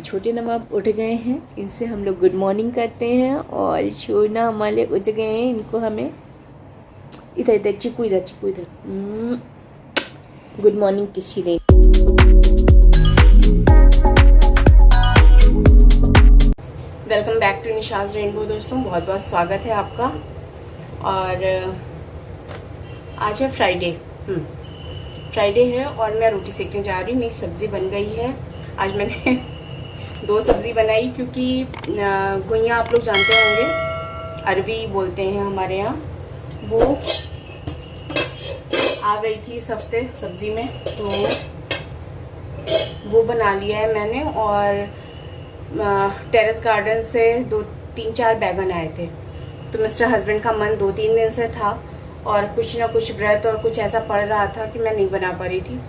छोटे नवाब उठ गए हैं, इनसे हम लोग गुड मॉर्निंग करते हैं। और शोना हमारे उठ गए हैं, इनको हमें इधर इधर चिकू इधर गुड मॉर्निंग किसी ने। Welcome back to Nisha's rainbow. दोस्तों बहुत बहुत स्वागत है आपका। और आज है फ्राइडे है और मैं रोटी सेकने जा रही हूँ। मेरी सब्ज़ी बन गई है। आज मैंने 2 सब्ज़ी बनाई क्योंकि गुइयाँ आप लोग जानते होंगे, अरवी बोलते हैं हमारे यहाँ, वो आ गई थी इस हफ्ते सब्ज़ी में, तो वो बना लिया है मैंने। और टेरेस गार्डन से 2-3-4 बैगन आए थे, तो मिस्टर हस्बैंड का मन 2-3 दिन से था और कुछ ना कुछ व्रत और कुछ ऐसा पड़ रहा था कि मैं नहीं बना पा रही थी।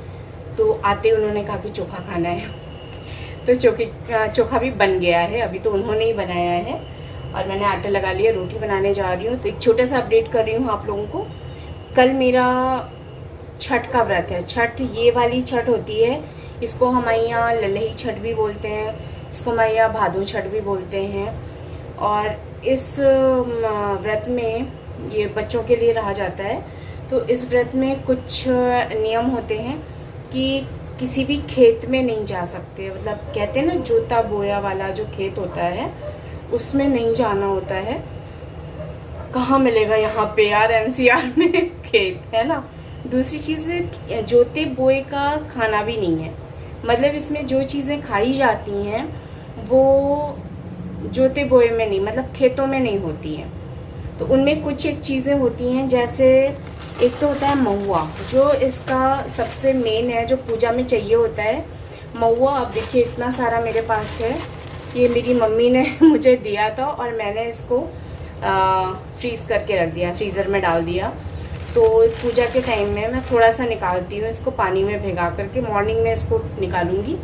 तो आते उन्होंने कहा कि चोखा खाना है, तो चोखा भी बन गया है। अभी तो उन्होंने ही बनाया है और मैंने आटा लगा लिया, रोटी बनाने जा रही हूँ। तो एक छोटा सा अपडेट कर रही हूँ आप लोगों को। कल मेरा छठ का व्रत है। छठ ये वाली छठ होती है, इसको हमारे यहाँ ललही छठ भी बोलते हैं, इसको हमारे यहाँ भादो छठ भी बोलते हैं। और इस व्रत में ये बच्चों के लिए रहा जाता है। तो इस व्रत में कुछ नियम होते हैं कि किसी भी खेत में नहीं जा सकते। मतलब कहते हैं ना, जोता बोया वाला जो खेत होता है उसमें नहीं जाना होता है। कहाँ मिलेगा यहाँ पे यार, एनसीआर में खेत है ना। दूसरी चीज़, जोते बोए का खाना भी नहीं है। मतलब इसमें जो चीज़ें खाई जाती हैं वो जोते बोए में नहीं, मतलब खेतों में नहीं होती हैं। तो उनमें कुछ एक चीज़ें होती हैं, जैसे एक तो होता है महुआ, जो इसका सबसे मेन है, जो पूजा में चाहिए होता है महुआ। अब देखिए इतना सारा मेरे पास है, ये मेरी मम्मी ने मुझे दिया था और मैंने इसको फ्रीज़ करके रख दिया, फ्रीज़र में डाल दिया। तो पूजा के टाइम में मैं थोड़ा सा निकालती हूँ, इसको पानी में भिगा करके मॉर्निंग में इसको निकालूंगी,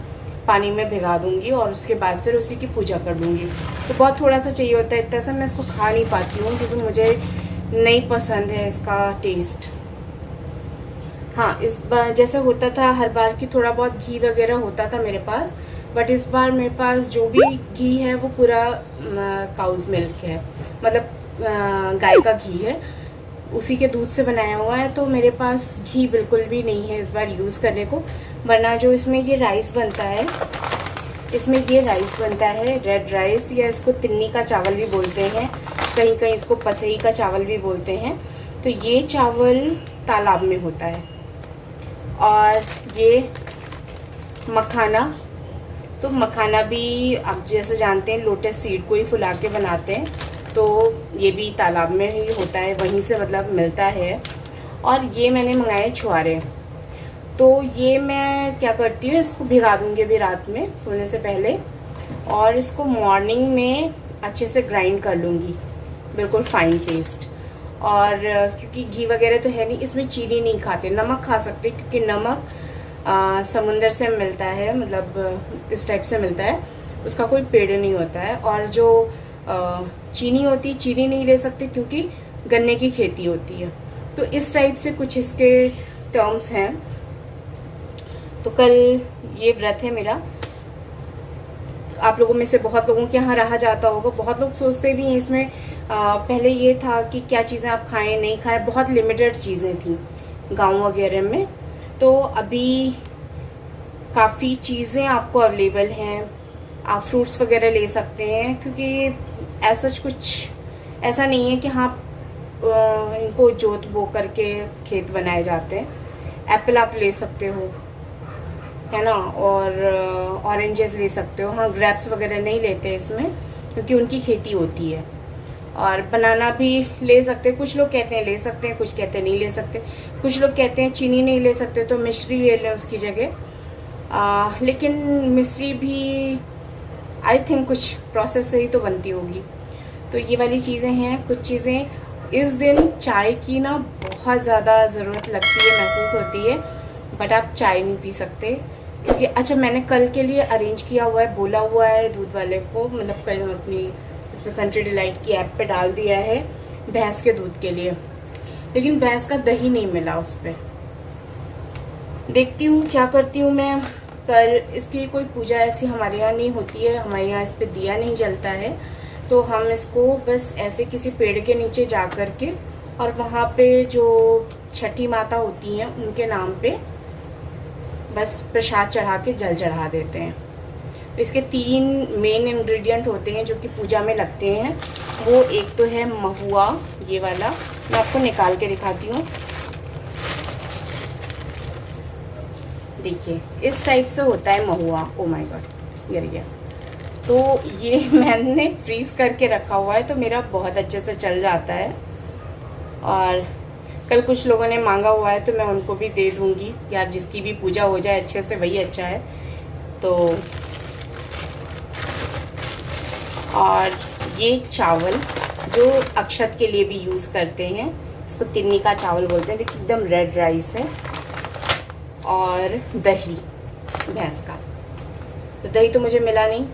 पानी में भिगा दूंगी और उसके बाद फिर उसी की पूजा कर दूंगी। तो बहुत थोड़ा सा चाहिए होता है, इतना सा मैं इसको खा नहीं पाती हूँ क्योंकि मुझे नहीं पसंद है इसका टेस्ट। हाँ, इस बार जैसे होता था हर बार की थोड़ा बहुत घी वगैरह होता था मेरे पास, बट इस बार मेरे पास जो भी घी है वो पूरा काउज मिल्क है, मतलब गाय का घी है, उसी के दूध से बनाया हुआ है। तो मेरे पास घी बिल्कुल भी नहीं है इस बार यूज़ करने को। वरना जो इसमें ये राइस बनता है, इसमें ये राइस बनता है रेड राइस, या इसको तिन्नी का चावल भी बोलते हैं, कहीं कहीं इसको पसई का चावल भी बोलते हैं। तो ये चावल तालाब में होता है। और ये मखाना, तो मखाना भी आप जैसे जानते हैं लोटस सीड को ही फुला के बनाते हैं, तो ये भी तालाब में ही होता है, वहीं से मतलब मिलता है। और ये मैंने मंगाए छुआरे, तो ये मैं क्या करती हूँ, इसको भिगा दूंगी अभी रात में सोने से पहले, और इसको मॉर्निंग में अच्छे से ग्राइंड कर लूँगी, बिल्कुल फाइन पेस्ट। और क्योंकि घी वगैरह तो है नहीं, इसमें चीनी नहीं खाते, नमक खा सकते क्योंकि नमक समुंदर से मिलता है, मतलब इस टाइप से मिलता है, उसका कोई पेड़ नहीं होता है। और जो चीनी होती है, चीनी नहीं ले सकते क्योंकि गन्ने की खेती होती है। तो इस टाइप से कुछ इसके टर्म्स हैं। तो कल ये व्रत है मेरा। आप लोगों में से बहुत लोगों के यहाँ रहा जाता होगा, बहुत लोग सोचते भी हैं इसमें। पहले ये था कि क्या चीज़ें आप खाएं नहीं खाएं, बहुत लिमिटेड चीज़ें थी गांव वगैरह में। तो अभी काफ़ी चीज़ें आपको अवेलेबल हैं, आप फ्रूट्स वगैरह ले सकते हैं, क्योंकि ऐसा कुछ ऐसा नहीं है कि हाँ इनको जोत बो करके खेत बनाए जाते हैं। एप्पल आप ले सकते हो, है ना, और ऑरेंजेस ले सकते हो। हाँ, ग्रेप्स वगैरह नहीं लेते इसमें क्योंकि उनकी खेती होती है। और बनाना भी ले सकते हैं, कुछ लोग कहते हैं ले सकते हैं, कुछ कहते हैं नहीं ले सकते। कुछ लोग कहते हैं चीनी नहीं ले सकते तो मिश्री ले लें उसकी जगह। लेकिन मिश्री भी आई थिंक कुछ प्रोसेस से ही तो बनती होगी। तो ये वाली चीज़ें हैं कुछ चीज़ें। इस दिन चाय की ना बहुत ज़्यादा ज़रूरत लगती है, महसूस होती है, बट आप चाय नहीं पी सकते क्योंकि अच्छा, मैंने कल के लिए अरेंज किया हुआ है, बोला हुआ है दूध वाले को, मतलब कल अपनी उसमें कंट्री डिलाइट की ऐप पे डाल दिया है भैंस के दूध के लिए, लेकिन भैंस का दही नहीं मिला उस पर। देखती हूँ क्या करती हूँ मैं। कल इसकी कोई पूजा ऐसी हमारे यहाँ नहीं होती है, हमारे यहाँ इस पे दिया नहीं जलता है, तो हम इसको बस ऐसे किसी पेड़ के नीचे जा कर के और वहाँ पे जो छठी माता होती हैं उनके नाम पे बस प्रसाद चढ़ा के जल चढ़ा देते हैं। तो इसके 3 मेन इंग्रेडिएंट होते हैं जो कि पूजा में लगते हैं। वो एक तो है महुआ, ये वाला मैं आपको निकाल के दिखाती हूँ। देखिए इस टाइप से होता है महुआ। ओ माय गॉड, गिर गया। तो ये मैंने फ्रीज करके रखा हुआ है, तो मेरा बहुत अच्छे से चल जाता है। और कल कुछ लोगों ने मांगा हुआ है तो मैं उनको भी दे दूंगी। यार जिसकी भी पूजा हो जाए अच्छे से वही अच्छा है। तो और ये चावल जो अक्षत के लिए भी यूज़ करते हैं, इसको तिन्नी का चावल बोलते हैं। देखिए एकदम रेड राइस है। और दही भैंस का, तो दही तो मुझे मिला नहीं।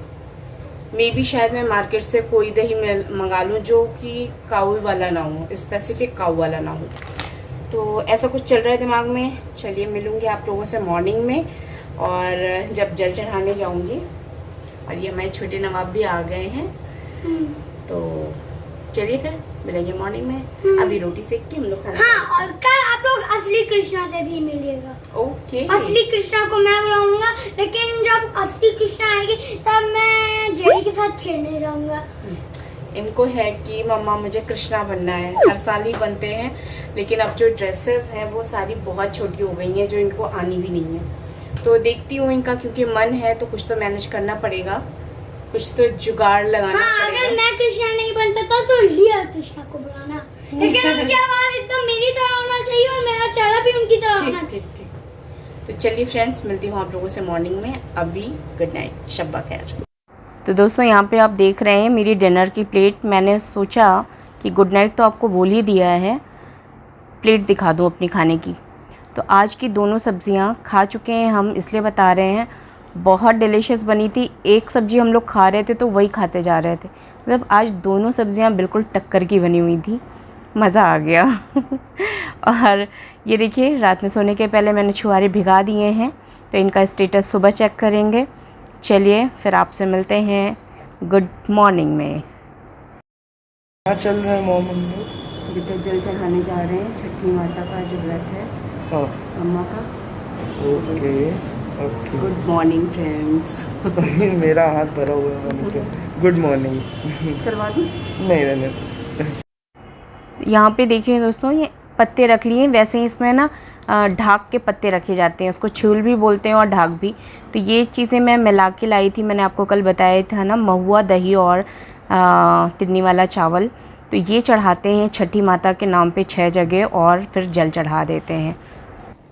मे बी शायद मैं मार्केट से कोई दही मंगा लूँ जो कि काऊ वाला ना हो, स्पेसिफिक काऊ वाला ना हो। तो ऐसा कुछ चल रहा है दिमाग में। चलिए मिलूँगी आप लोगों से मॉर्निंग में, और जब जल चढ़ाने जाऊँगी। और ये हमारे छोटे नवाब भी आ गए हैं, तो चलिए फिर मिलेंगे मॉर्निंग में। अभी रोटी सेक के हम लोग खाना। हाँ, और कल आप लोग असली कृष्णा से भी मिलिएगा। ओके। असली कृष्णा को मैं बुलाऊंगा, लेकिन जब असली कृष्णा आएगी तब मैं जेरी के साथ खेलने जाऊंगा। इनको है कि मम्मा मुझे कृष्णा बनना है। हर साल ही बनते हैं, लेकिन अब जो ड्रेसेस हैं वो सारी बहुत छोटी हो गई हैं, जो इनको आनी भी नहीं है। तो देखती हूँ इनका, क्योंकि मन है तो कुछ तो मैनेज करना पड़ेगा, कुछ तो जुगाड़ लगाना पड़ेगा। अगर मैं कृष्णा नहीं बन सकता तो लिया कृष्णा को बुलाना, लेकिन उनकी आवाज एकदम मेरी तरह होना चाहिए और मेरा चेहरा भी उनकी तरह होना चाहिए। ठीक। तो चलिए फ्रेंड्स, मिलती हूँ आप लोगों से मॉर्निंग में। अभी गुड नाइट, शब्बा खैर। तो दोस्तों यहाँ पे आप देख रहे हैं मेरी डिनर की प्लेट। मैंने सोचा कि गुड नाइट तो आपको बोल ही दिया है, प्लेट दिखा दूँ अपनी खाने की। तो आज की दोनों सब्जियाँ खा चुके हैं हम, इसलिए बता रहे हैं। बहुत डिलीशियस बनी थी। एक सब्ज़ी हम लोग खा रहे थे तो वही खाते जा रहे थे। मतलब आज दोनों सब्जियां बिल्कुल टक्कर की बनी हुई थी, मज़ा आ गया। और ये देखिए, रात में सोने के पहले मैंने छुहारे भिगा दिए हैं, तो इनका स्टेटस सुबह चेक करेंगे। चलिए फिर आपसे मिलते हैं गुड मॉर्निंग में। क्या चल रहा है मॉर्निंग में? बेटा जल चढ़ाने जा रहे हैं, छठी माता का जो व्रत है, अम्मा का। ओके। Good morning friends. मेरा हाथ भरा हुआ है। गुड मॉर्निंग करवा दूँ? नहीं नहीं। यहाँ पे देखिए दोस्तों, ये पत्ते रख लिए। वैसे ही इसमें ना ढाक के पत्ते रखे जाते हैं, उसको छूल भी बोलते हैं और ढाक भी। तो ये चीज़ें मैं मिला के लाई थी, मैंने आपको कल बताया था ना, महुआ, दही और तिन्नी वाला चावल। तो ये चढ़ाते हैं छठी माता के नाम पे 6 जगह, और फिर जल चढ़ा देते हैं।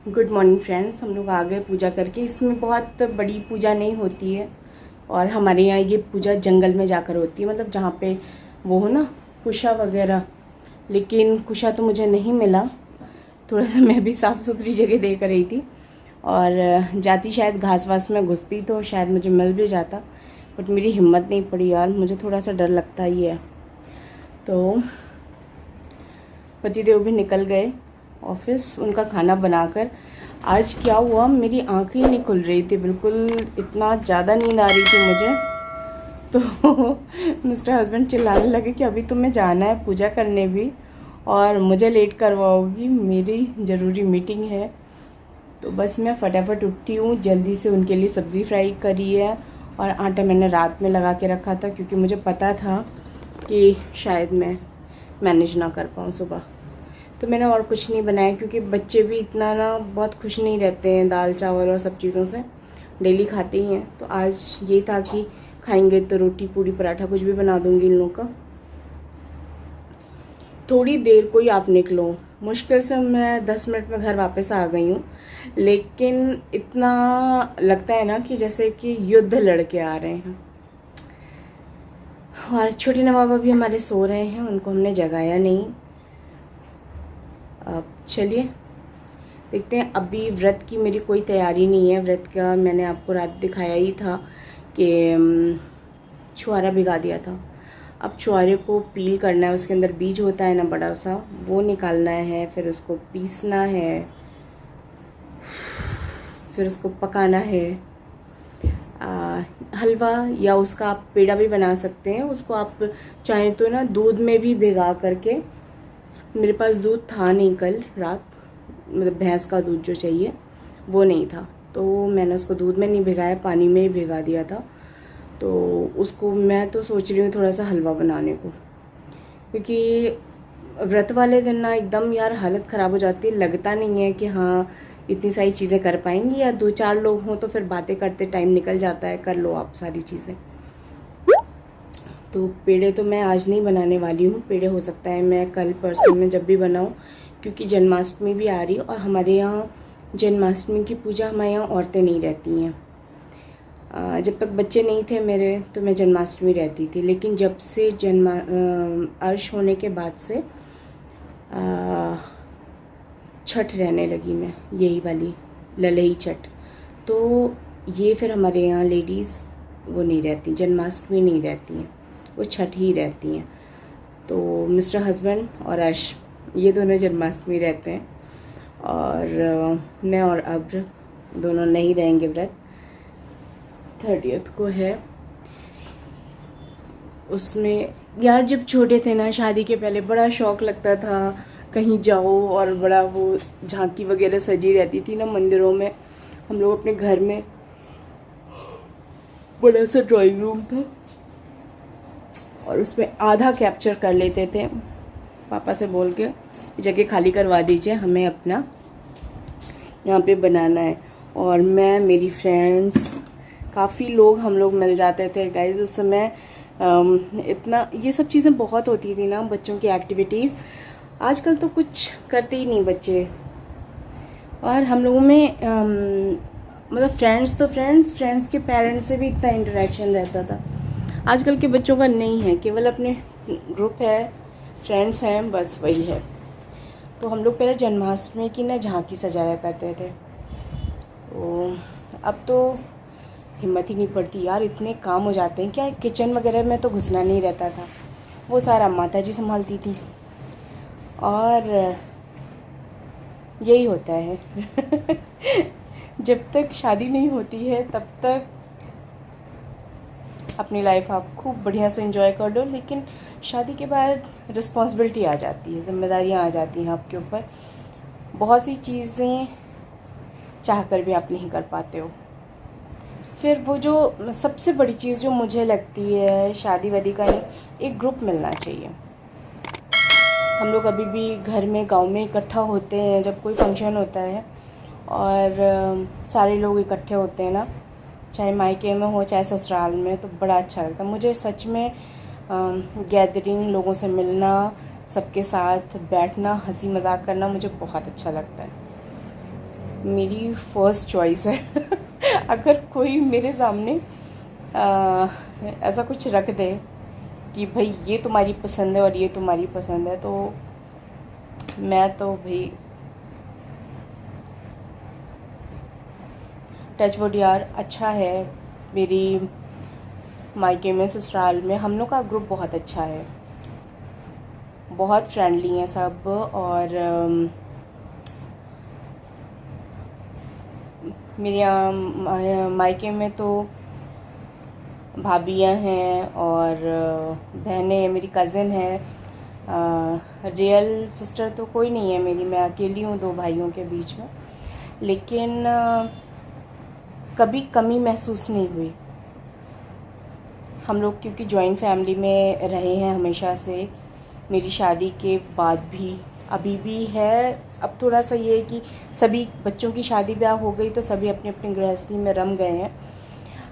गुड मॉर्निंग फ्रेंड्स, हम लोग आ गए पूजा करके। इसमें बहुत बड़ी पूजा नहीं होती है, और हमारे यहाँ ये पूजा जंगल में जाकर होती है, मतलब जहाँ पे वो हो ना कुशा वगैरह। लेकिन कुशा तो मुझे नहीं मिला, थोड़ा सा मैं भी साफ़ सुथरी जगह देख रही थी, और जाती शायद घास वास में घुसती तो शायद मुझे मिल भी जाता, बट मेरी हिम्मत नहीं पड़ी यार, मुझे थोड़ा सा डर लगता ही है। तो पतिदेव भी निकल गए ऑफिस, उनका खाना बनाकर। आज क्या हुआ, मेरी आंखें ही नहीं खुल रही थी बिल्कुल, इतना ज़्यादा नींद आ रही थी मुझे। तो मिस्टर हस्बैंड चिल्लाने लगे कि अभी तुम्हें जाना है पूजा करने भी, और मुझे लेट करवाओगी, मेरी ज़रूरी मीटिंग है। तो बस मैं फटाफट उठती हूँ, जल्दी से उनके लिए सब्ज़ी फ्राई करी है, और आटा मैंने रात में लगा के रखा था, क्योंकि मुझे पता था कि शायद मैं मैनेज ना कर पाऊँ सुबह। तो मैंने और कुछ नहीं बनाया, क्योंकि बच्चे भी इतना ना बहुत खुश नहीं रहते हैं दाल चावल और सब चीज़ों से, डेली खाते ही हैं। तो आज ये था कि खाएंगे तो रोटी पूड़ी पराठा कुछ भी बना दूंगी इन लोगों का। थोड़ी देर को ही आप निकलो, मुश्किल से मैं 10 मिनट में घर वापस आ गई हूँ, लेकिन इतना लगता है ना कि जैसे कि युद्ध लड़के आ रहे हैं। और छोटे नवाब अभी हमारे सो रहे हैं, उनको हमने जगाया नहीं। अब चलिए देखते हैं। अभी व्रत की मेरी कोई तैयारी नहीं है। व्रत का मैंने आपको रात दिखाया ही था कि छुआरा भिगा दिया था। अब छुआरे को पील करना है, उसके अंदर बीज होता है ना बड़ा सा, वो निकालना है, फिर उसको पीसना है, फिर उसको पकाना है। हलवा या उसका आप पेड़ा भी बना सकते हैं। उसको आप चाहें तो ना दूध में भी भिगा करके, मेरे पास दूध था नहीं कल रात, मतलब भैंस का दूध जो चाहिए वो नहीं था, तो मैंने उसको दूध में नहीं भिगाया, पानी में ही भिगा दिया था। तो उसको मैं तो सोच रही हूँ थोड़ा सा हलवा बनाने को, क्योंकि व्रत वाले दिन ना एकदम यार हालत ख़राब हो जाती है। लगता नहीं है कि हाँ इतनी सारी चीज़ें कर पाएंगी, या 2-4 लोग हों तो फिर बातें करते टाइम निकल जाता है, कर लो आप सारी चीज़ें। तो पेड़े तो मैं आज नहीं बनाने वाली हूँ, पेड़े हो सकता है मैं कल परसों में जब भी बनाऊँ, क्योंकि जन्माष्टमी भी आ रही है और हमारे यहाँ जन्माष्टमी की पूजा हमारे यहाँ औरतें नहीं रहती हैं। जब तक बच्चे नहीं थे मेरे तो मैं जन्माष्टमी रहती थी, लेकिन जब से अर्श होने के बाद से छठ रहने लगी मैं, यही वाली ललई छठ। तो ये फिर हमारे यहाँ लेडीज़ वो नहीं रहती, जन्माष्टमी नहीं रहती हैं, वो छठ ही रहती हैं। तो मिस्टर हस्बैंड और अर्श ये दोनों जन्माष्टमी रहते हैं, और मैं और अब्र दोनों नहीं रहेंगे व्रत। 30th को है। उसमें यार जब छोटे थे ना, शादी के पहले बड़ा शौक़ लगता था कहीं जाओ, और बड़ा वो झांकी वगैरह सजी रहती थी ना मंदिरों में। हम लोग अपने घर में बड़ा सा ड्राइंग रूम था और उसमें आधा कैप्चर कर लेते थे, पापा से बोल के जगह खाली करवा दीजिए, हमें अपना यहाँ पे बनाना है। और मैं, मेरी फ्रेंड्स, काफ़ी लोग हम लोग मिल जाते थे गाइस उस समय। इतना ये सब चीज़ें बहुत होती थी ना, बच्चों की एक्टिविटीज़। आजकल तो कुछ करते ही नहीं बच्चे। और हम लोगों में मतलब फ्रेंड्स तो फ्रेंड्स के पेरेंट्स से भी इतना इंटरेक्शन रहता था। आजकल के बच्चों का नहीं है, केवल अपने ग्रुप है, फ्रेंड्स हैं, बस वही है। तो हम लोग पहले जन्माष्टमी की ना झांकी सजाया करते थे। तो अब तो हिम्मत ही नहीं पड़ती यार, इतने काम हो जाते हैं। क्या किचन वगैरह में तो घुसना नहीं रहता था, वो सारा माता जी संभालती थी। और यही होता है जब तक शादी नहीं होती है तब तक अपनी लाइफ आप खूब बढ़िया से एंजॉय कर दो, लेकिन शादी के बाद रिस्पॉन्सिबिलिटी आ जाती है, जिम्मेदारियां आ जाती हैं आपके ऊपर। बहुत सी चीज़ें चाह कर भी आप नहीं कर पाते हो। फिर वो जो सबसे बड़ी चीज़ जो मुझे लगती है शादी वादी का नहीं, एक ग्रुप मिलना चाहिए। हम लोग अभी भी घर में, गांव में इकट्ठा होते हैं जब कोई फंक्शन होता है, और सारे लोग इकट्ठे होते हैं ना, चाहे मायके में हो चाहे ससुराल में, तो बड़ा अच्छा लगता है मुझे सच में। गैदरिंग, लोगों से मिलना, सबके साथ बैठना, हंसी मजाक करना मुझे बहुत अच्छा लगता है। मेरी फर्स्ट चॉइस है अगर कोई मेरे सामने ऐसा कुछ रख दे कि भाई ये तुम्हारी पसंद है और ये तुम्हारी पसंद है, तो मैं तो भाई टचवुड यार अच्छा है। मेरी मायके में, ससुराल में हम लोग का ग्रुप बहुत अच्छा है, बहुत फ्रेंडली हैं सब। और मेरे यहाँ मायके में तो भाभियाँ हैं और बहनें, मेरी कज़िन है। रियल सिस्टर तो कोई नहीं है मेरी, मैं अकेली हूँ 2 भाइयों के बीच में। लेकिन कभी कमी महसूस नहीं हुई। हम लोग क्योंकि जॉइंट फैमिली में रहे हैं हमेशा से, मेरी शादी के बाद भी, अभी भी है। अब थोड़ा सा ये है कि सभी बच्चों की शादी ब्याह हो गई तो सभी अपनी अपनी गृहस्थी में रम गए हैं।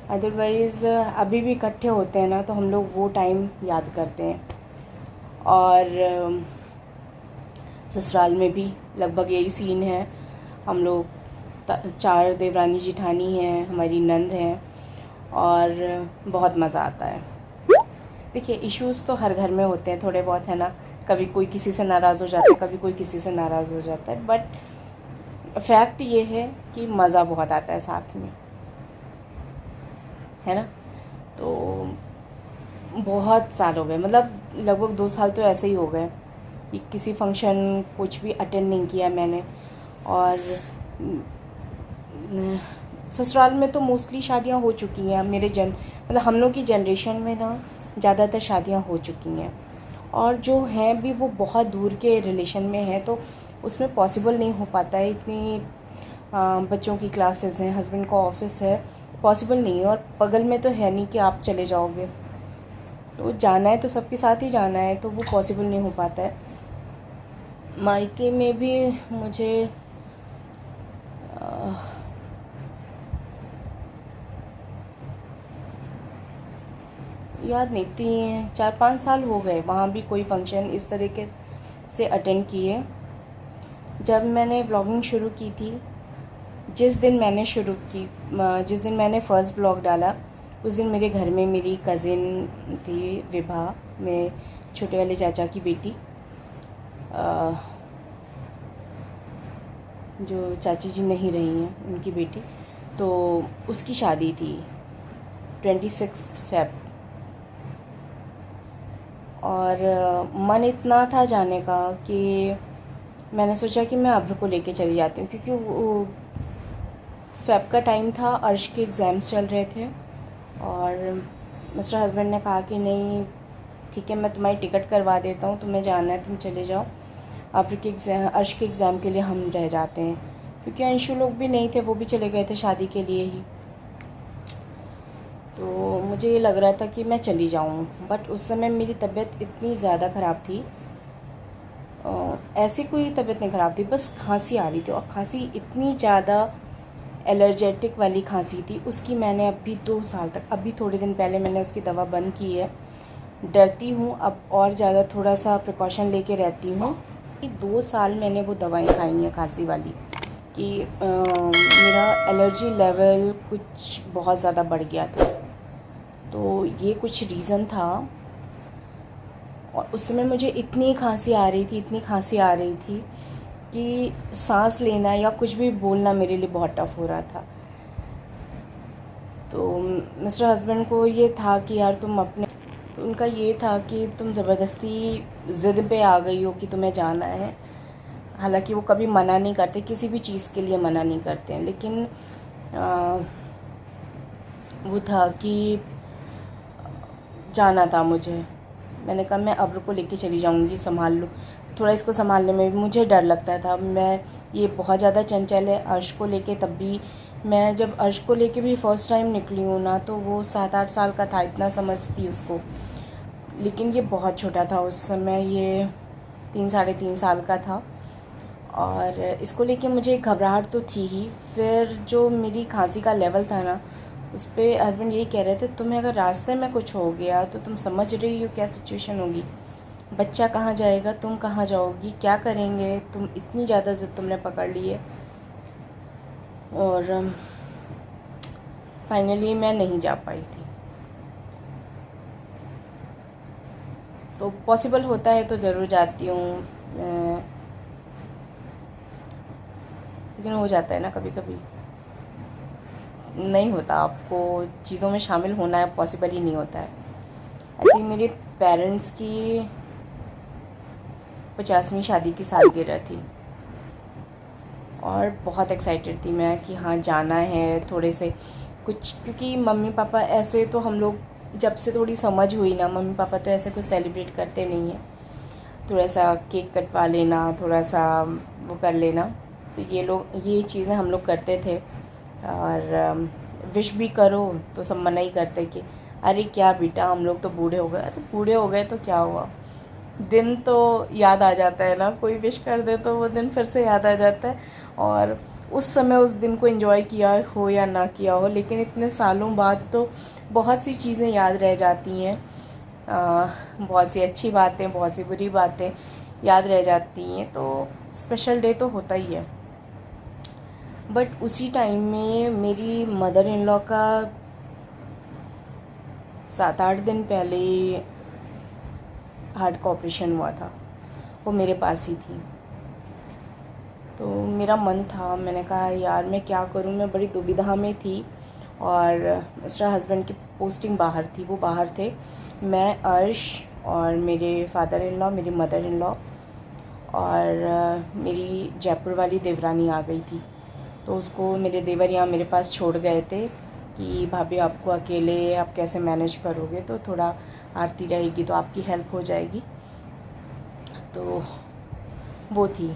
अदरवाइज़ अभी भी इकट्ठे होते हैं ना, तो हम लोग वो टाइम याद करते हैं। और ससुराल में भी लगभग यही सीन है। हम लोग 4 देवरानी जिठानी हैं, हमारी नंद हैं, और बहुत मज़ा आता है। देखिए इश्यूज़ तो हर घर में होते हैं थोड़े बहुत, है ना। कभी कोई किसी से नाराज़ हो जाता है, कभी कोई किसी से नाराज़ हो जाता है, बट फैक्ट ये है कि मज़ा बहुत आता है साथ में, है ना। तो बहुत साल हो गए, मतलब लगभग 2 साल तो ऐसे ही हो गए कि किसी फंक्शन कुछ भी अटेंड नहीं किया मैंने। और ससुराल में तो मोस्टली शादियां हो चुकी हैं मेरे मतलब हम लोग की जनरेशन में ना ज़्यादातर शादियां हो चुकी हैं, और जो हैं भी वो बहुत दूर के रिलेशन में हैं, तो उसमें पॉसिबल नहीं हो पाता है। इतनी बच्चों की क्लासेस हैं, हस्बैंड का ऑफिस है, पॉसिबल नहीं है। और बगल में तो है नहीं कि आप चले जाओगे, तो जाना है तो सबके साथ ही जाना है, तो वो पॉसिबल नहीं हो पाता है। मायके में भी मुझे याद नहीं, 4-5 साल हो गए वहाँ भी कोई फंक्शन इस तरीके से अटेंड किए। जब मैंने ब्लॉगिंग शुरू की थी, जिस दिन मैंने फ़र्स्ट ब्लॉग डाला, उस दिन मेरे घर में मेरी कज़िन थी विभा, में छोटे वाले चाचा की बेटी, जो चाची जी नहीं रही हैं उनकी बेटी, तो उसकी शादी थी 26 फेब। और मन इतना था जाने का कि मैंने सोचा कि मैं अब्र को लेके चली जाती हूँ, क्योंकि वो फेब का टाइम था, अर्श के एग्ज़ाम्स चल रहे थे। और मिस्टर हस्बैंड ने कहा कि नहीं ठीक है, मैं तुम्हारी टिकट करवा देता हूँ, तुम्हें जाना है तुम चले जाओ, अब्र के अर्श के एग्ज़ाम के लिए हम रह जाते हैं, क्योंकि अंशु लोग भी नहीं थे, वो भी चले गए थे शादी के लिए ही। तो मुझे ये लग रहा था कि मैं चली जाऊँ, बट उस समय मेरी तबीयत इतनी ज़्यादा ख़राब थी, ऐसी कोई तबीयत नहीं ख़राब थी, बस खांसी आ रही थी, और खांसी इतनी ज़्यादा एलर्जेटिक वाली खांसी थी, उसकी मैंने अभी 2 साल तक, अभी थोड़े दिन पहले मैंने उसकी दवा बंद की है। डरती हूँ अब और ज़्यादा, थोड़ा सा प्रिकॉशन लेके रहती हूँ। 2 साल मैंने वो दवाएं खाई हैं खांसी वाली, कि मेरा एलर्जी लेवल कुछ बहुत ज़्यादा बढ़ गया था, तो ये कुछ रीज़न था। और उस समय मुझे इतनी खांसी आ रही थी कि सांस लेना या कुछ भी बोलना मेरे लिए बहुत टफ़ हो रहा था। तो मिस्टर हस्बैंड को ये था कि यार तुम अपने, तो उनका ये था कि तुम ज़बरदस्ती ज़िद पे आ गई हो कि तुम्हें जाना है। हालांकि वो कभी मना नहीं करते, किसी भी चीज़ के लिए मना नहीं करते हैं, लेकिन वो था कि जाना था मुझे। मैंने कहा मैं अब्र को लेके चली जाऊंगी, संभाल लूँ, थोड़ा इसको संभालने में भी मुझे डर लगता था। मैं ये बहुत ज़्यादा चंचल है, अर्श को लेके, तब भी मैं जब अर्श को लेके भी फ़र्स्ट टाइम निकली हूँ ना, तो वो 7-8 साल का था, इतना समझती उसको, लेकिन ये बहुत छोटा था उस समय, ये 3-3.5 साल का था। और इसको लेके मुझे घबराहट तो थी ही। फिर जो मेरी खांसी का लेवल था ना, उस पर हस्बैंड यही कह रहे थे, तुम्हें अगर रास्ते में कुछ हो गया तो तुम समझ रही हो क्या सिचुएशन होगी, बच्चा कहाँ जाएगा, तुम कहाँ जाओगी, क्या करेंगे, तुम इतनी ज़्यादा ज़िद तुमने पकड़ ली है। और फाइनली मैं नहीं जा पाई थी। तो पॉसिबल होता है तो ज़रूर जाती हूँ, लेकिन हो जाता है ना कभी कभी, नहीं होता, आपको चीज़ों में शामिल होना है, पॉसिबल ही नहीं होता है। ऐसे ही मेरे पेरेंट्स की 50वीं शादी की सालगिरह थी, और बहुत एक्साइटेड थी मैं कि हाँ जाना है थोड़े से कुछ, क्योंकि मम्मी पापा ऐसे तो, हम लोग जब से थोड़ी समझ हुई ना, मम्मी पापा तो ऐसे कुछ सेलिब्रेट करते नहीं हैं, थोड़ा सा केक कटवा लेना, थोड़ा सा वो कर लेना, तो ये चीज़ें हम लोग करते थे। और विश भी करो तो सब मना ही करते कि अरे क्या बेटा, हम लोग तो बूढ़े हो गए। अरे बूढ़े हो गए तो क्या हुआ, दिन तो याद आ जाता है ना, कोई विश कर दे तो वो दिन फिर से याद आ जाता है। और उस समय उस दिन को एंजॉय किया हो या ना किया हो, लेकिन इतने सालों बाद तो बहुत सी चीज़ें याद रह जाती हैं, बहुत सी अच्छी बातें, बहुत सी बुरी बातें याद रह जाती हैं, तो स्पेशल डे तो होता ही है। बट उसी टाइम में मेरी मदर इन लॉ का 7-8 दिन पहले हार्ट का ऑपरेशन हुआ था, वो मेरे पास ही थी। तो मेरा मन था, मैंने कहा यार मैं क्या करूं, मैं बड़ी दुविधा में थी। और मिस्टर हस्बैंड की पोस्टिंग बाहर थी, वो बाहर थे, मैं, अर्श और मेरे फादर इन लॉ, मेरी मदर इन लॉ और मेरी जयपुर वाली देवरानी आ गई थी। तो उसको मेरे देवर यहाँ मेरे पास छोड़ गए थे कि भाभी आपको अकेले आप कैसे मैनेज करोगे, तो थोड़ा आरती रहेगी तो आपकी हेल्प हो जाएगी। तो वो थी।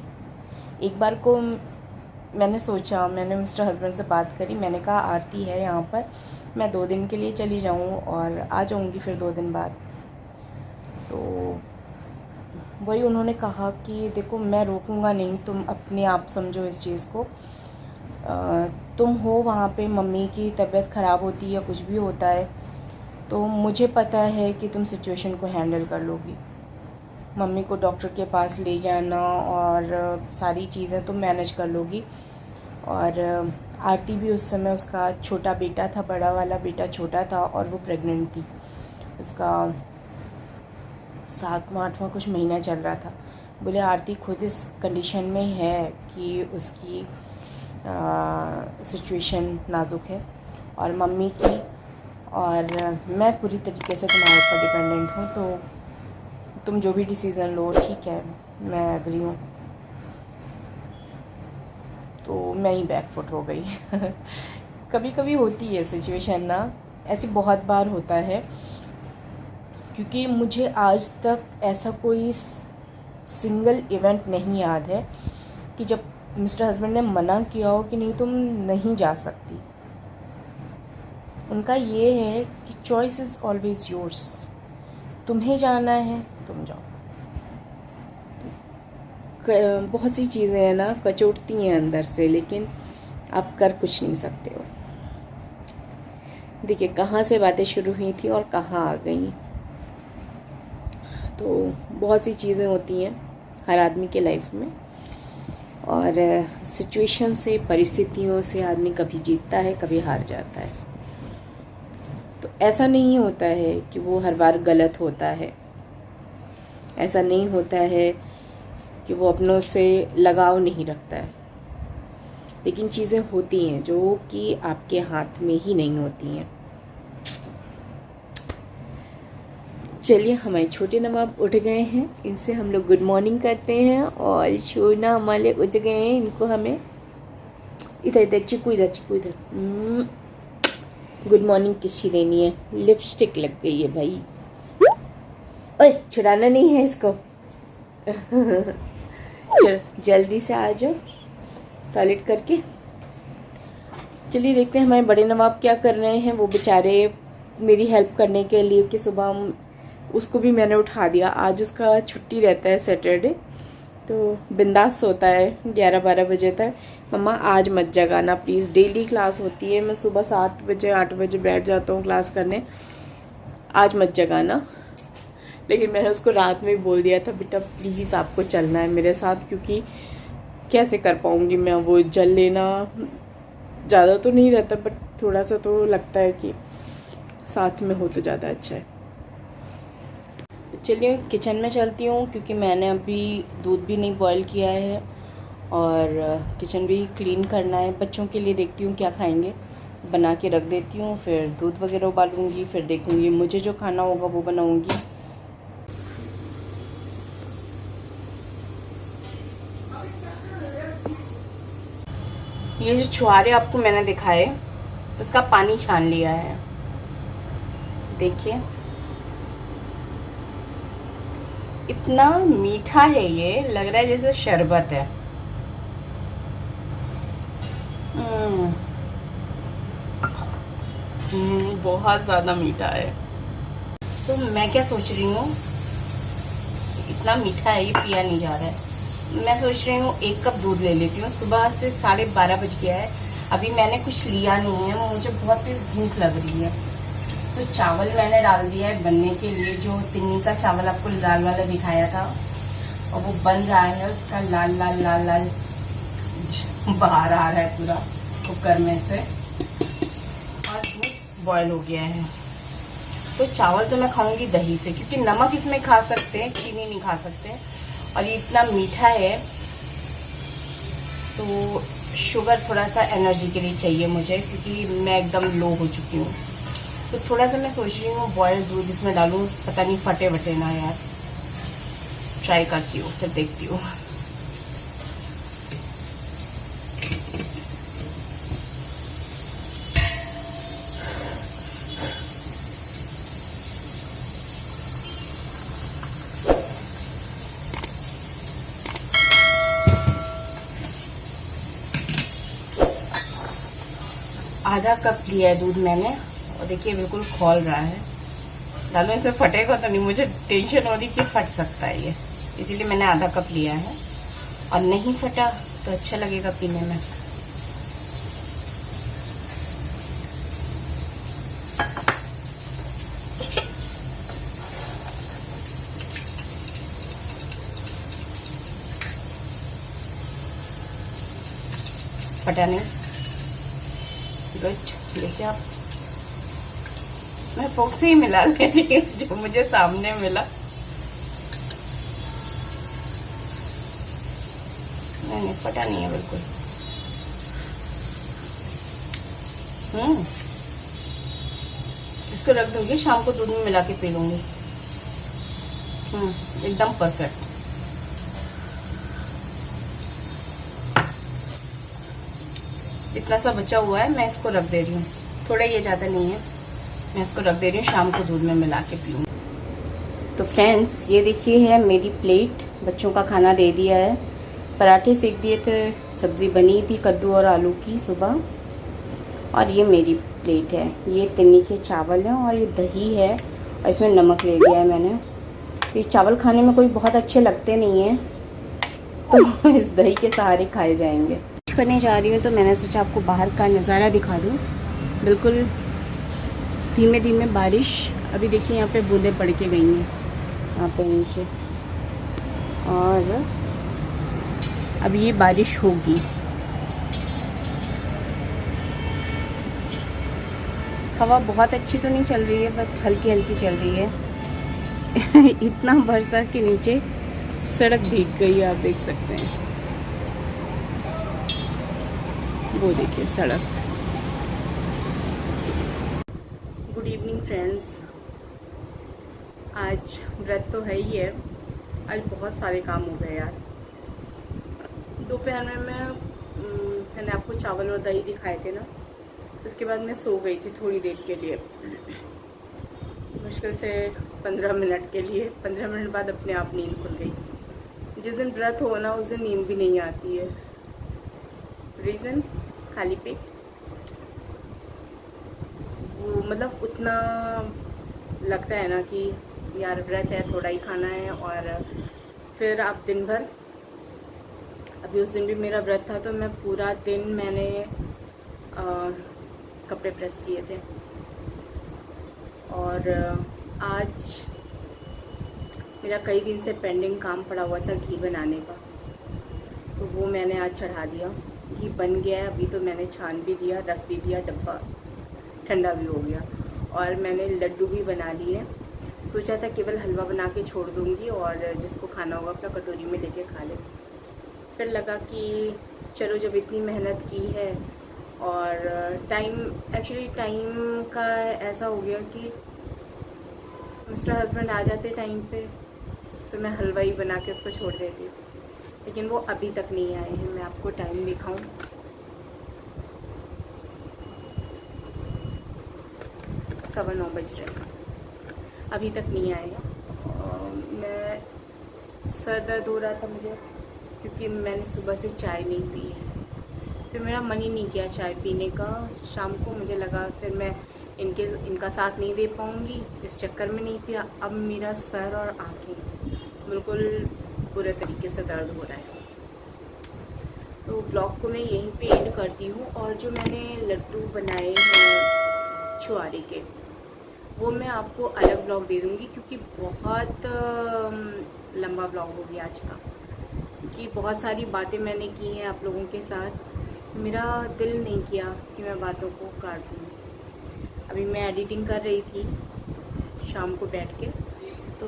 एक बार को मैंने सोचा, मैंने मिस्टर हस्बैंड से बात करी, मैंने कहा आरती है यहाँ पर, मैं 2 दिन के लिए चली जाऊँ और आ जाऊँगी फिर 2 दिन बाद। तो वही उन्होंने कहा कि देखो मैं रोकूंगा नहीं, तुम अपने आप समझो इस चीज़ को। तुम हो वहाँ पे, मम्मी की तबीयत ख़राब होती है या कुछ भी होता है तो मुझे पता है कि तुम सिचुएशन को हैंडल कर लोगी। मम्मी को डॉक्टर के पास ले जाना और सारी चीज़ें तुम मैनेज कर लोगी। और आरती भी उस समय, उसका छोटा बेटा था, बड़ा वाला बेटा छोटा था और वो प्रेग्नेंट थी, उसका 7वां 8वां कुछ महीना चल रहा था। बोले आरती खुद इस कंडीशन में है कि उसकी सिचुएशन नाजुक है और मम्मी की, और मैं पूरी तरीके से तुम्हारे ऊपर डिपेंडेंट हूँ, तो तुम जो भी डिसीज़न लो ठीक है, मैं एग्री हूँ। तो मैं ही बैकफुट हो गई। कभी कभी होती है सिचुएशन ना, ऐसी बहुत बार होता है, क्योंकि मुझे आज तक ऐसा कोई सिंगल इवेंट नहीं याद है कि जब मिस्टर हस्बैंड ने मना किया हो कि नहीं तुम नहीं जा सकती। उनका ये है कि चॉइस इज़ ऑलवेज योर्स, तुम्हें जाना है तुम जाओ। बहुत सी चीज़ें हैं ना कचोटती हैं अंदर से, लेकिन आप कर कुछ नहीं सकते हो। देखिए कहाँ से बातें शुरू हुई थी और कहाँ आ गई। तो बहुत सी चीज़ें होती हैं हर आदमी के लाइफ में, और सिचुएशन से, परिस्थितियों से आदमी कभी जीतता है कभी हार जाता है। तो ऐसा नहीं होता है कि वो हर बार गलत होता है, ऐसा नहीं होता है कि वो अपनों से लगाव नहीं रखता है, लेकिन चीज़ें होती हैं जो कि आपके हाथ में ही नहीं होती हैं। चलिए हमारे छोटे नवाब उठ गए हैं, इनसे हम लोग गुड मॉर्निंग करते हैं। और शोना हमारे उठ गए हैं, इनको हमें इधर इधर चिकू इधर गुड मॉर्निंग किसी देनी है। लिपस्टिक लग गई है भाई, ओए छुड़ाना नहीं है इसको। चलो जल्दी से आ जाओ टॉयलेट करके। चलिए देखते हैं हमारे बड़े नवाब क्या कर रहे हैं। वो बेचारे मेरी हेल्प करने के लिए कि सुबह उसको भी मैंने उठा दिया, आज उसका छुट्टी रहता है सैटरडे, तो बिंदास सोता है 11-12 बजे तक। मम्मा आज मत जगाना प्लीज़, डेली क्लास होती है, मैं सुबह 7 बजे 8 बजे बैठ जाता हूँ क्लास करने, आज मत जगाना। लेकिन मैंने उसको रात में बोल दिया था बेटा प्लीज़ आपको चलना है मेरे साथ, क्योंकि कैसे कर पाऊँगी मैं, वो जल लेना ज़्यादा तो नहीं रहता बट थोड़ा सा तो लगता है कि साथ में हो तो ज़्यादा अच्छा है। चलिए किचन में चलती हूँ, क्योंकि मैंने अभी दूध भी नहीं बॉईल किया है और किचन भी क्लीन करना है। बच्चों के लिए देखती हूँ क्या खाएंगे, बना के रख देती हूँ, फिर दूध वगैरह उबालूँगी, फिर देखूँगी मुझे जो खाना होगा वो बनाऊँगी। ये जो छुहारे आपको मैंने दिखाए उसका पानी छान लिया है, देखिए इतना मीठा है, ये लग रहा है जैसे शरबत है। बहुत ज़्यादा मीठा है। तो मैं क्या सोच रही हूँ, इतना मीठा है ये पिया नहीं जा रहा है। मैं सोच रही हूँ 1 कप दूध ले लेती हूँ। सुबह से 12:30 बज गया है, अभी मैंने कुछ लिया नहीं है, मुझे बहुत तेज़ भूख लग रही है। तो चावल मैंने डाल दिया है बनने के लिए, जो तिन्नी का चावल आपको लाल वाला दिखाया था, और वो बन रहा है, उसका लाल लाल लाल लाल बाहर आ रहा है पूरा कुकर में से, और दूध बॉयल हो गया है। तो चावल तो मैं खाऊंगी दही से, क्योंकि नमक इसमें खा सकते हैं, चीनी नहीं खा सकते, और ये इतना मीठा है तो शुगर थोड़ा सा एनर्जी के लिए चाहिए मुझे, क्योंकि मैं एकदम लो हो चुकी हूँ। तो थोड़ा सा मैं सोच रही हूँ बॉयल दूध इसमें डालूँ, पता नहीं फटे वटे ना यार, ट्राई करती हूँ फिर देखती हूँ। आधा कप लिया है दूध मैंने, और देखिए बिल्कुल खौल रहा है। डालो इसमें फटेगा तो नहीं, मुझे टेंशन हो रही कि फट सकता है ये, इसीलिए मैंने आधा कप लिया है। और नहीं फटा तो अच्छा लगेगा पीने में। फटा नहीं, गुड। देखिए आप, मैं फोक से ही मिला ले रही हूँ जो मुझे सामने मिला। नहीं फटा नहीं है बिल्कुल। इसको रख दूंगी, शाम को दूध में मिला के पी लूंगी। एकदम परफेक्ट। इतना सा बचा हुआ है, मैं इसको रख दे रही हूँ। थोड़ा ये ज़्यादा नहीं है, मैं इसको रख दे रही हूँ, शाम को दूध में मिला के पीऊँगी। तो फ्रेंड्स, ये देखिए है मेरी प्लेट। बच्चों का खाना दे दिया है, पराठे सेक दिए थे, सब्ज़ी बनी थी कद्दू और आलू की सुबह, और ये मेरी प्लेट है। ये तिन्नी के चावल हैं और ये दही है, और इसमें नमक ले लिया है मैंने। ये चावल खाने में कोई बहुत अच्छे लगते नहीं हैं, तो इस दही के सहारे खाए जाएंगे। करने जा रही हूँ तो मैंने सोचा आपको बाहर का नज़ारा दिखा दूँ। बिल्कुल धीमे धीमे बारिश, अभी देखिए यहाँ पे बूंदें पड़ के गई हैं यहाँ पे नीचे, और अब ये बारिश होगी। हवा बहुत अच्छी तो नहीं चल रही है, बट हल्की हल्की चल रही है। इतना बरसा के नीचे सड़क भीग गई है, आप देख सकते हैं। वो देखिए सड़क। Good evening friends. आज व्रत तो है ही है, आज बहुत सारे काम हो गए यार। दोपहर में मैंने आपको चावल और दही दिखाए थे ना, उसके बाद मैं सो गई थी थोड़ी देर के लिए, मुश्किल से 15 मिनट के लिए। 15 मिनट बाद अपने आप नींद खुल गई। जिस दिन व्रत हो ना, उस दिन नींद भी नहीं आती है। रीज़न खाली पेट। वो मतलब उतना लगता है ना कि यार व्रत है, थोड़ा ही खाना है, और फिर आप दिन भर, अभी उस दिन भी मेरा व्रत था तो मैं पूरा दिन मैंने कपड़े प्रेस किए थे, और आज मेरा कई दिन से पेंडिंग काम पड़ा हुआ था घी बनाने का, तो वो मैंने आज चढ़ा दिया। घी बन गया है, अभी तो मैंने छान भी दिया, रख भी दिया, डब्बा ठंडा भी हो गया, और मैंने लड्डू भी बना लिए। सोचा था केवल हलवा बना के छोड़ दूंगी और जिसको खाना होगा अपना कटोरी में लेके खा ले। फिर लगा कि चलो जब इतनी मेहनत की है, और एक्चुअली टाइम का ऐसा हो गया कि मिस्टर हस्बैंड आ जाते टाइम पे तो मैं हलवा ही बना के उसको छोड़ देती, लेकिन वो अभी तक नहीं आए हैं। मैं आपको टाइम दिखाऊं, 9:15 बज रहे हैं, अभी तक नहीं आए हैं। मैं सर दर्द हो रहा था मुझे, क्योंकि मैंने सुबह से चाय नहीं पी है, फिर मेरा मन ही नहीं किया चाय पीने का। शाम को मुझे लगा फिर मैं इनका साथ नहीं दे पाऊँगी, इस चक्कर में नहीं पिया। अब मेरा सर और आँखें बिल्कुल बुरे तरीके से दर्द हो रहा है। तो ब्लॉग को मैं यहीं पे एंड करती हूँ, और जो मैंने लड्डू बनाए हैं छुआरे के, वो मैं आपको अलग ब्लॉग दे दूँगी, क्योंकि बहुत लंबा ब्लॉग हो गया आज का, कि बहुत सारी बातें मैंने की हैं आप लोगों के साथ। मेरा दिल नहीं किया कि मैं बातों को काट दूँ। अभी मैं एडिटिंग कर रही थी शाम को बैठ के, तो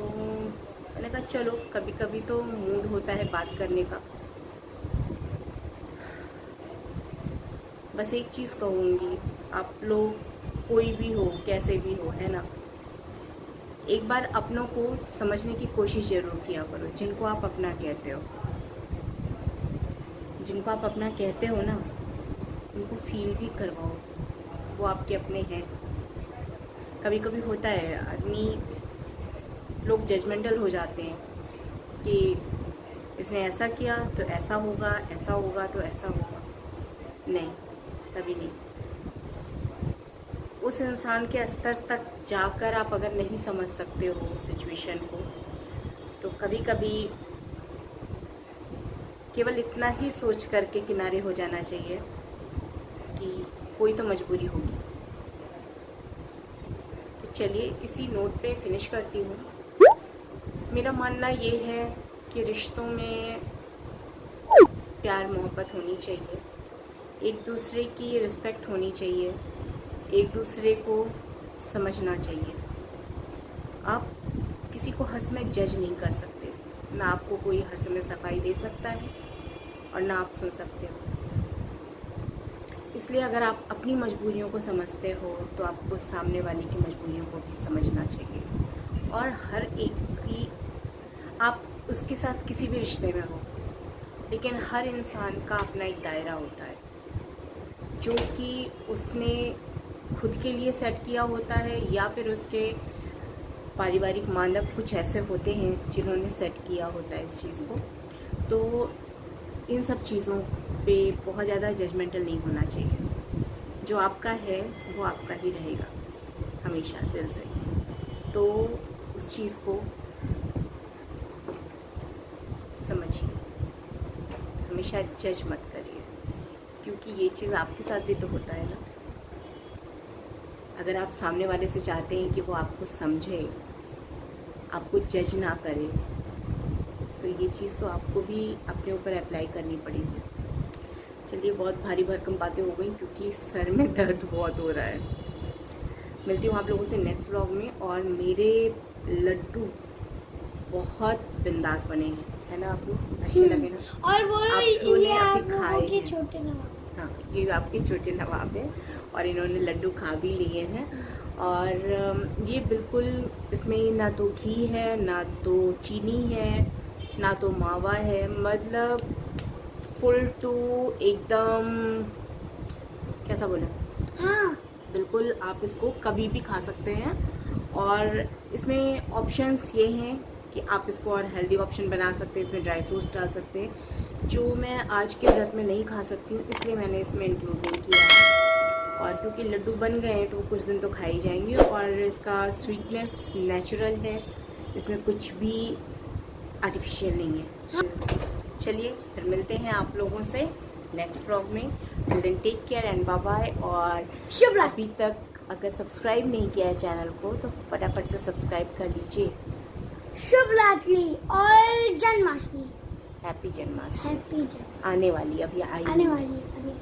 मैंने कहा चलो कभी कभी तो मूड होता है बात करने का। बस एक चीज़ कहूँगी, आप लोग कोई भी हो, कैसे भी हो, है ना, एक बार अपनों को समझने की कोशिश ज़रूर किया करो। जिनको आप अपना कहते हो, जिनको आप अपना कहते हो ना, उनको फील भी करवाओ वो आपके अपने हैं। कभी कभी होता है आदमी, लोग जजमेंटल हो जाते हैं कि इसने ऐसा किया तो ऐसा होगा, ऐसा होगा तो ऐसा होगा। नहीं, कभी नहीं। उस इंसान के स्तर तक जाकर आप अगर नहीं समझ सकते हो सिचुएशन को, तो कभी कभी केवल इतना ही सोच करके किनारे हो जाना चाहिए कि कोई तो मजबूरी होगी। तो चलिए इसी नोट पे फिनिश करती हूँ। मेरा मानना ये है कि रिश्तों में प्यार मोहब्बत होनी चाहिए, एक दूसरे की रिस्पेक्ट होनी चाहिए, एक दूसरे को समझना चाहिए। आप किसी को हर समय जज नहीं कर सकते, ना आपको कोई हर समय सफाई दे सकता है और ना आप सुन सकते हो। इसलिए अगर आप अपनी मजबूरियों को समझते हो तो आपको सामने वाले की मजबूरियों को भी समझना चाहिए। और हर एक की, आप उसके साथ किसी भी रिश्ते में हो, लेकिन हर इंसान का अपना एक दायरा होता है जो कि उसने खुद के लिए सेट किया होता है, या फिर उसके पारिवारिक मानक कुछ ऐसे होते हैं जिन्होंने सेट किया होता है इस चीज़ को। तो इन सब चीज़ों पे बहुत ज़्यादा जजमेंटल नहीं होना चाहिए। जो आपका है वो आपका ही रहेगा हमेशा दिल से। तो उस चीज़ को समझिए, हमेशा जज मत करिए, क्योंकि ये चीज़ आपके साथ भी तो होता है ना। अगर आप सामने वाले से चाहते हैं कि वो आपको समझे, आपको जज ना करे, तो ये चीज़ तो आपको भी अपने ऊपर अप्लाई करनी पड़ेगी। चलिए, बहुत भारी भरकम बातें हो गई क्योंकि सर में दर्द बहुत हो रहा है। मिलती हूँ आप लोगों से नेक्स्ट व्लॉग में। और मेरे लड्डू बहुत बिंदास बने हैं, है ना आपको? अच्छे लगे ना? और वो आपने आप अभी लोगों खाए के हैं। छोटे नवाब। हाँ, ये आपके छोटे नवाब हैं और इन्होंने लड्डू खा भी लिए हैं। और ये बिल्कुल, इसमें ना तो घी है, ना तो चीनी है, ना तो मावा है, मतलब फुल टू एकदम, कैसा बोले, हाँ, बिल्कुल आप इसको कभी भी खा सकते हैं। और इसमें ऑप्शंस ये हैं कि आप इसको और हेल्दी ऑप्शन बना सकते हैं, इसमें ड्राई फ्रूट्स डाल सकते हैं, जो मैं आज के व्रत में नहीं खा सकती हूँ, इसलिए मैंने इसमें इंक्लूड नहीं किया है। और क्योंकि लड्डू बन गए हैं तो वो कुछ दिन तो खाई जाएंगे, और इसका स्वीटनेस नेचुरल है, इसमें कुछ भी आर्टिफिशियल नहीं है। चलिए फिर मिलते हैं आप लोगों से नेक्स्ट व्लॉग में। Till then take care and bye bye. और शुभ रात्रि। अभी तक अगर सब्सक्राइब नहीं किया है चैनल को तो फटाफट से सब्सक्राइब कर लीजिए। शुभ रात्रि और जन्माष्टमी। हैप्पी जन्माष्टमी हैप्पी जन्म आने वाली, अभी आई आने वाली है अभी।